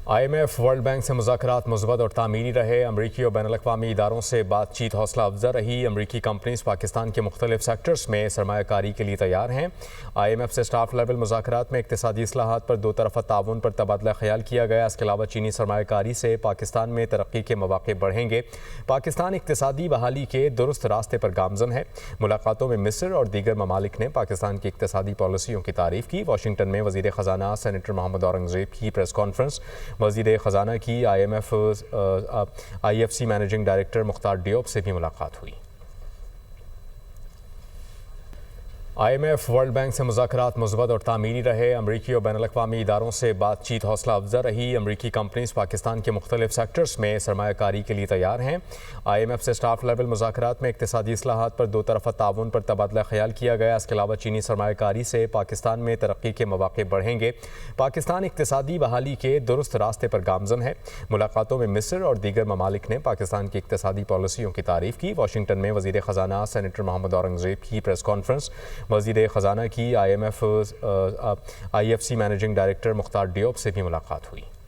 IMF world bank سے مذاکرات مثبت اور تعمیری رہے۔ امریکی اور بین الاقوامی اداروں سے بات چیت حوصلہ افزا رہی۔ امریکی کمپنیز پاکستان کے مختلف سیکٹرز میں سرمایہ کاری کے لیے تیار ہیں۔ IMF سے سٹاف لیول مذاکرات میں اقتصادی اصلاحات پر دو طرفہ تعاون پر تبادلہ خیال کیا گیا۔ اس کے علاوہ چینی سرمایہ کاری سے پاکستان میں ترقی کے مواقع بڑھیں گے۔ پاکستان اقتصادی بحالی کے درست راستے پر گامزن ہے۔ ملاقاتوں میں مصر اور دیگر ممالک نے پاکستان کی اقتصادی پالیسیوں کی تعریف کی۔ واشنگٹن میں وزیر خزانہ سینیٹر محمد اورنگزیب کی پریس کانفرنس۔ وزیر خزانہ کی IFC مینیجنگ ڈائریکٹر مختار ڈیوب سے بھی ملاقات ہوئی۔ IMF ورلڈ بینک سے مذاکرات مثبت اور تعمیری رہے۔ امریکی اور بین الاقوامی اداروں سے بات چیت حوصلہ افزا رہی۔ امریکی کمپنیز پاکستان کے مختلف سیکٹرز میں سرمایہ کاری کے لیے تیار ہیں۔ IMF سے سٹاف لیول مذاکرات میں اقتصادی اصلاحات پر دو طرفہ تعاون پر تبادلہ خیال کیا گیا۔ اس کے علاوہ چینی سرمایہ کاری سے پاکستان میں ترقی کے مواقع بڑھیں گے۔ پاکستان اقتصادی بحالی کے درست راستے پر گامزن ہے۔ ملاقاتوں میں مصر اور دیگر ممالک نے پاکستان کی اقتصادی پالیسیوں کی تعریف کی۔ واشنگٹن میں وزیر خزانہ سینیٹر محمد اورنگزیب کی پریس کانفرنس۔ وزیر خزانہ کی IFC مینیجنگ ڈائریکٹر مختار ڈیوب سے بھی ملاقات ہوئی۔